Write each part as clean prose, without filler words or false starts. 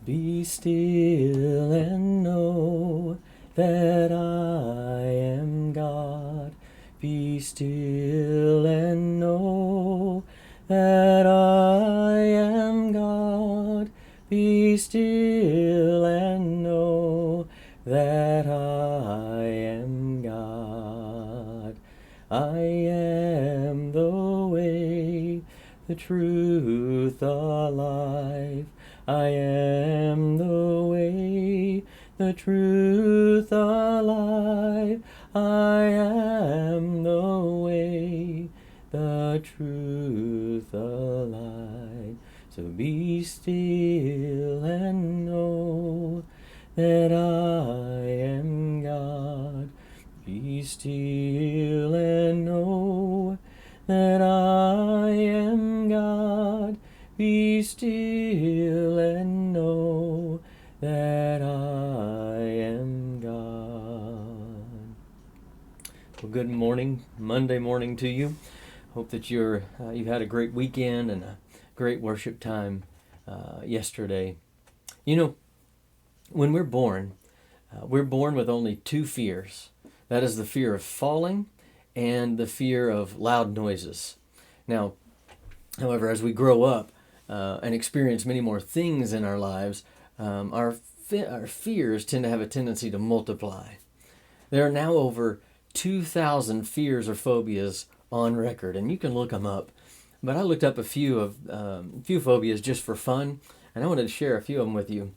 Be still and know that I am God. Be still and know that I am God. Be still and know that I am God. I am the way, the truth, the life. I am the way, the truth, the life. I am the way, the truth, the life. So be still and know that I am God. Be still and know that I am God. Be still and know that I am God. Well, good morning, Monday morning to you. Hope that you've had a great weekend and a great worship time yesterday. You know, when we're born with only two fears. That is the fear of falling and the fear of loud noises. Now, however, as we grow up and experience many more things in our lives, our fears tend to have a tendency to multiply. There are now over 2,000 fears or phobias on record, and you can look them up. But I looked up a few phobias just for fun, and I wanted to share a few of them with you.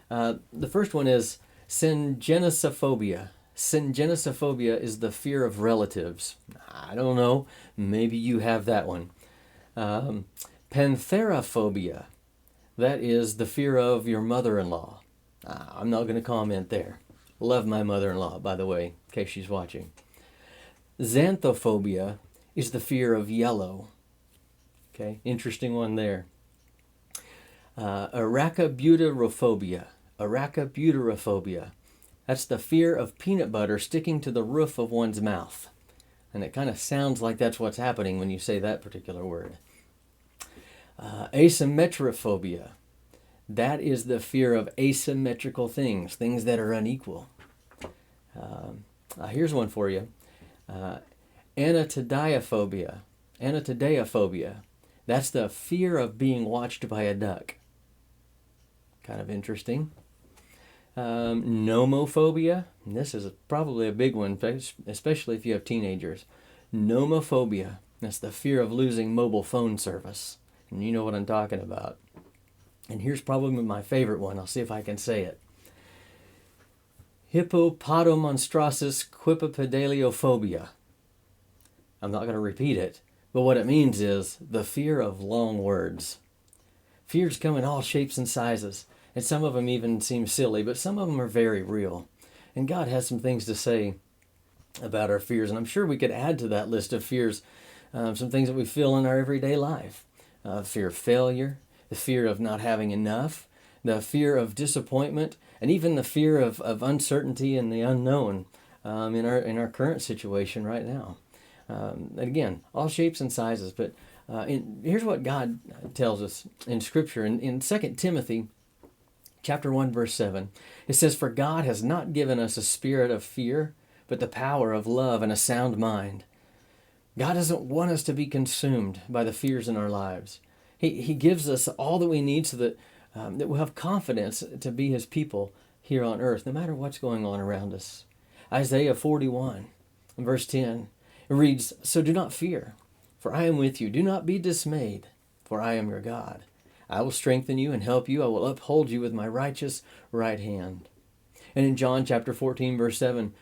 The first one is syngenosophobia. Syngenosophobia is the fear of relatives. I don't know. Maybe you have that one. Pantherophobia. That is the fear of your mother-in-law. I'm not going to comment there. Love my mother-in-law, by the way, in case she's watching. Xanthophobia is the fear of yellow. Okay, interesting one there. Arachibutyrophobia. Arachibutyrophobia. That's the fear of peanut butter sticking to the roof of one's mouth. And it kind of sounds like that's what's happening when you say that particular word. Asymmetrophobia. That is the fear of asymmetrical things, things that are unequal. Here's one for you. Anatidaeophobia. Anatidaeophobia. That's the fear of being watched by a duck. Kind of interesting. Nomophobia. This is probably a big one, especially if you have teenagers. Nomophobia. That's the fear of losing mobile phone service. And you know what I'm talking about. And here's probably my favorite one. I'll see if I can say it. Hippopotomonstrossus quipedaliophobia. I'm not going to repeat it, but what it means is the fear of long words. Fears come in all shapes and sizes. And some of them even seem silly, but some of them are very real. And God has some things to say about our fears. And I'm sure we could add to that list of fears some things that we feel in our everyday life. Fear of failure, the fear of not having enough, the fear of disappointment, and even the fear of uncertainty and the unknown in our current situation right now. And again, all shapes and sizes. But here's what God tells us in Scripture. In 2 Timothy Chapter 1, verse 7, it says, "For God has not given us a spirit of fear, but the power of love and a sound mind." God doesn't want us to be consumed by the fears in our lives. He gives us all that we need so that we'll have confidence to be His people here on earth, no matter what's going on around us. Isaiah 41, verse 10, it reads, "So do not fear, for I am with you. Do not be dismayed, for I am your God. I will strengthen you and help you. I will uphold you with my righteous right hand." And in John chapter 14, verse 7,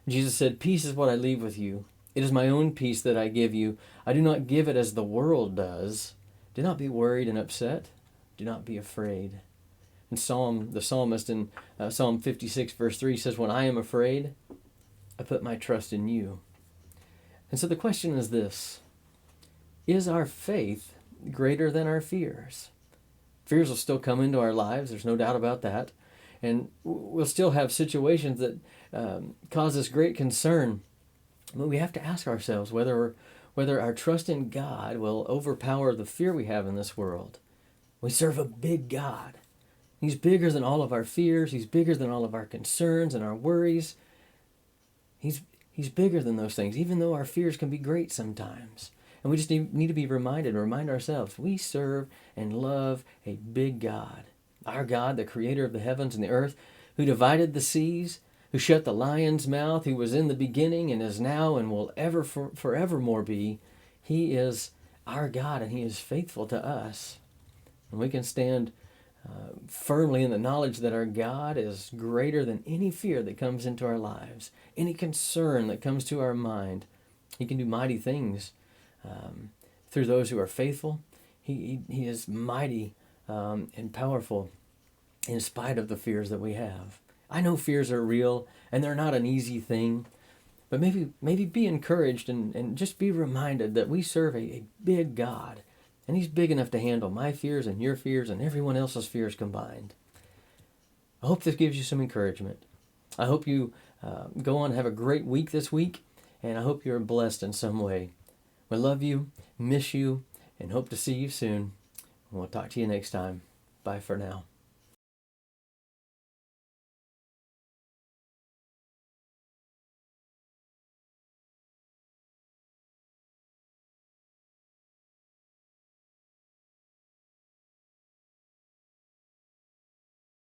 Jesus said, "Peace is what I leave with you. It is my own peace that I give you. I do not give it as the world does. Do not be worried and upset. Do not be afraid." And the psalmist in Psalm 56, verse 3 says, "When I am afraid, I put my trust in you." And so the question is this: is our faith greater than our fears? Fears will still come into our lives, there's no doubt about that. And we'll still have situations that cause us great concern. But we have to ask ourselves whether our trust in God will overpower the fear we have in this world. We serve a big God. He's bigger than all of our fears. He's bigger than all of our concerns and our worries. He's bigger than those things, even though our fears can be great sometimes. And we just need to be reminded, remind ourselves, we serve and love a big God. Our God, the creator of the heavens and the earth, who divided the seas, who shut the lion's mouth, who was in the beginning and is now and will ever forevermore be. He is our God, and he is faithful to us. And we can stand firmly in the knowledge that our God is greater than any fear that comes into our lives, any concern that comes to our mind. He can do mighty things through those who are faithful. He is mighty and powerful in spite of the fears that we have. I know fears are real and they're not an easy thing, but maybe be encouraged and just be reminded that we serve a big God, and he's big enough to handle my fears and your fears and everyone else's fears combined. I hope this gives you some encouragement. I hope you go on and have a great week this week, and I hope you're blessed in some way. We love you, miss you, and hope to see you soon. We'll talk to you next time. Bye for now.